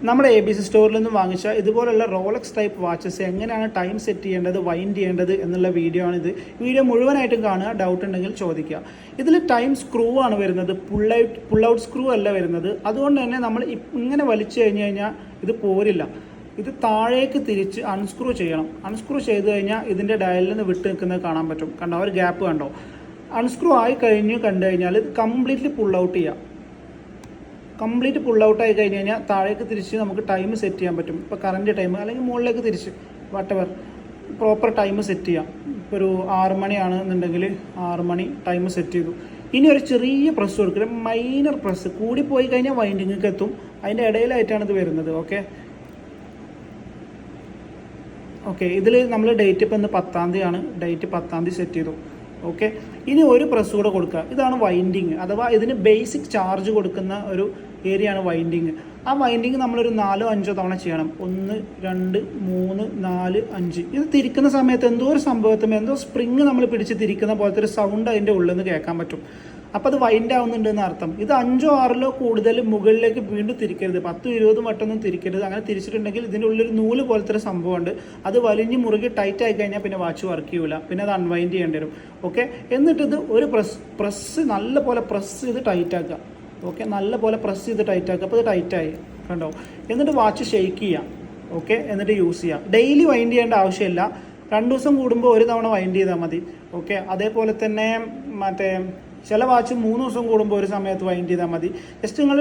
നമ്മുടെ ABC സ്റ്റോറിൽ നിന്ന് വാങ്ങിച്ച ഇതുപോലുള്ള റോളക്സ് ടൈപ്പ് വാച്ചസ് എങ്ങനെയാണ് ടൈം സെറ്റ് ചെയ്യേണ്ടത്, വൈൻഡ് ചെയ്യേണ്ടത് എന്നുള്ള വീഡിയോ ആണിത്. വീഡിയോ മുഴുവനായിട്ടും കാണുക, ഡൗട്ട് ഉണ്ടെങ്കിൽ ചോദിക്കുക. ഇതിൽ ടൈം സ്ക്രൂ ആണ് വരുന്നത്, പുൾ ഔട്ട് സ്ക്രൂ അല്ല വരുന്നത്. അതുകൊണ്ട് തന്നെ നമ്മൾ ഇങ്ങനെ വലിച്ചു കഴിഞ്ഞ് കഴിഞ്ഞാൽ ഇത് പോരില്ല. ഇത് താഴേക്ക് തിരിച്ച് അൺസ്ക്രൂ ചെയ്യണം. അൺസ്ക്രൂ ചെയ്ത് കഴിഞ്ഞാൽ ഇതിൻ്റെ ഡയലിൽ നിന്ന് വിട്ട് നിൽക്കുന്നത് കാണാൻ പറ്റും. കണ്ടോ, ഒരു ഗ്യാപ്പ് കണ്ടോ? അൺസ്ക്രൂ ആയി കണ്ടു കഴിഞ്ഞാൽ ഇത് കംപ്ലീറ്റ്ലി പുൾ ഔട്ട് ചെയ്യാം. കംപ്ലീറ്റ് പുൾ ഔട്ട് ആയി കഴിഞ്ഞ് കഴിഞ്ഞാൽ താഴേക്ക് തിരിച്ച് നമുക്ക് ടൈം സെറ്റ് ചെയ്യാൻ പറ്റും. ഇപ്പോൾ കറൻറ്റ് ടൈം അല്ലെങ്കിൽ മുകളിലേക്ക് തിരിച്ച് വട്ടവർ പ്രോപ്പർ ടൈം സെറ്റ് ചെയ്യാം. ഇപ്പോൾ ഒരു 6 മണിയാണെന്നുണ്ടെങ്കിൽ 6 മണി ടൈം സെറ്റ് ചെയ്തു. ഇനി ഒരു ചെറിയ പ്രസ് കൊടുക്കുക, മൈനർ പ്രസ്. കൂടി പോയി കഴിഞ്ഞാൽ വൈൻഡിങ്ങിലേക്ക് എത്തും. അതിൻ്റെ ഇടയിലായിട്ടാണ് ഇത് വരുന്നത്. ഓക്കെ ഇതിൽ നമ്മൾ ഡേറ്റ് ഇപ്പോൾ ഇന്ന് 10-ാം തീയതിയാണ്. ഡേറ്റ് 10-ാം തീയതി സെറ്റ് ചെയ്തു. ഇനി ഒരു പ്രസ് കൂടെ കൊടുക്കുക. ഇതാണ് വൈൻഡിങ്, അഥവാ ഇതിന് ബേസിക് ചാർജ് കൊടുക്കുന്ന ഒരു ഏരിയയാണ് വൈൻഡിങ്. ആ വൈൻഡിങ് നമ്മളൊരു 4-5 തവണ ചെയ്യണം. 1 2 3 4 5. ഇത് തിരിക്കുന്ന സമയത്ത് എന്തോ ഒരു സംഭവത്തും എന്തോ സ്പ്രിങ് നമ്മൾ പിടിച്ച് തിരിക്കുന്ന പോലത്തെ ഒരു സൗണ്ട് അതിൻ്റെ ഉള്ളിൽ നിന്ന് കേൾക്കാൻ പറ്റും. അപ്പോൾ അത് വൈൻഡ് ആവുന്നുണ്ടെന്ന് അർത്ഥം. ഇത് 5 6 കൂടുതൽ മുകളിലേക്ക് വീണ്ടും തിരിക്കരുത്. 10 20 വട്ടമൊന്നും തിരിക്കരുത്. അങ്ങനെ തിരിച്ചിട്ടുണ്ടെങ്കിൽ ഇതിൻ്റെ ഉള്ളിൽ നൂല് പോലത്തെ ഒരു സംഭവമുണ്ട്. അത് വലിഞ്ഞ് മുറുകി ടൈറ്റ് ആയി കഴിഞ്ഞാൽ പിന്നെ വാച്ച് വർക്ക് ചെയ്യൂല. പിന്നെ അത് അൺവൈൻഡ് ചെയ്യേണ്ടി വരും. എന്നിട്ടിത് ഒരു പ്രസ് നല്ല പോലെ പ്രസ് ചെയ്ത് ടൈറ്റ് ആക്കുക. നല്ല പോലെ പ്രസ് ചെയ്ത് ടൈറ്റ് ആക്കുക. അപ്പോൾ ഇത് ടൈറ്റായി കണ്ടോ. എന്നിട്ട് വാച്ച് ഷെയ്ക്ക് ചെയ്യാം. എന്നിട്ട് യൂസ് ചെയ്യാം. ഡെയിലി വൈൻഡ് ചെയ്യേണ്ട ആവശ്യമില്ല. 2 ദിവസം കൂടുമ്പോൾ ഒരു തവണ വൈൻഡ് ചെയ്താൽ മതി. അതേപോലെ തന്നെ ചില വാച്ച് 3 ദിവസം കൂടുമ്പോൾ ഒരു സമയത്ത് വൈൻഡ് ചെയ്താൽ മതി. ജസ്റ്റ് നിങ്ങൾ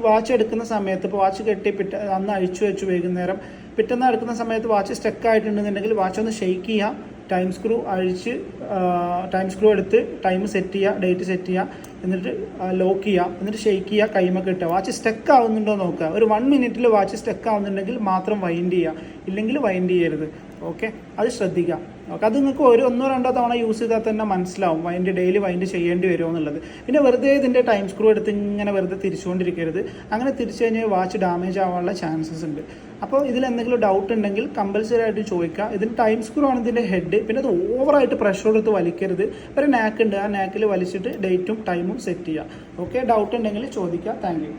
വാച്ച് എടുക്കുന്ന സമയത്ത്, ഇപ്പോൾ വാച്ച് കെട്ടി അന്ന് അഴിച്ചു വെച്ചു വൈകുന്നേരം, പിറ്റേന്ന് എടുക്കുന്ന സമയത്ത് വാച്ച് സ്റ്റക്ക് ആയിട്ടുണ്ടെന്നുണ്ടെങ്കിൽ വാച്ച് ഒന്ന് ഷെയ്ക്ക് ചെയ്യാം. ടൈം സ്ക്രൂ അഴിച്ച് ടൈം സ്ക്രൂ എടുത്ത് ടൈം സെറ്റ് ചെയ്യുക, ഡേറ്റ് സെറ്റ് ചെയ്യുക, എന്നിട്ട് ലോക്ക് ചെയ്യുക, എന്നിട്ട് ഷെയ്ക്ക് ചെയ്യുക, കൈമൊക്കെ ഇട്ടുക. വാച്ച് സ്റ്റക്ക് ആവുന്നുണ്ടോ നോക്കുക. ഒരു 1 മിനിറ്റിൽ വാച്ച് സ്റ്റക്ക് ആവുന്നുണ്ടെങ്കിൽ മാത്രം വൈൻഡ് ചെയ്യുക, ഇല്ലെങ്കിൽ വൈൻഡ് ചെയ്യരുത്. അത് ശ്രദ്ധിക്കുക. അത് നിങ്ങൾക്ക് 1-2 തവണ യൂസ് ചെയ്താൽ തന്നെ മനസ്സിലാവും ഡെയിലി വൈൻഡ് ചെയ്യേണ്ടി വരുമോ എന്നുള്ളത്. പിന്നെ വെറുതെ ഇതിൻ്റെ ടൈം സ്ക്രൂ എടുത്ത് ഇങ്ങനെ വെറുതെ തിരിച്ചുകൊണ്ടിരിക്കരുത്. അങ്ങനെ തിരിച്ചു കഴിഞ്ഞാൽ വാച്ച് ഡാമേജ് ആവാനുള്ള ചാൻസസ് ഉണ്ട്. അപ്പോൾ ഇതിൽ എന്തെങ്കിലും ഡൗട്ട് ഉണ്ടെങ്കിൽ കമ്പൽസറി ആയിട്ട് ചോദിക്കുക. ഇതിന് ടൈം സ്ക്രൂ ആണ് ഇതിൻ്റെ ഹെഡ്. പിന്നെ അത് ഓവറായിട്ട് പ്രഷർ എടുത്ത് വലിക്കരുത്. ഒരു നാക്ക് ഉണ്ട്, ആ നാക്കിൽ വലിച്ചിട്ട് ഡേറ്റും ടൈമും സെറ്റ് ചെയ്യുക. ഡൗട്ട് ഉണ്ടെങ്കിൽ ചോദിക്കുക. Thank you.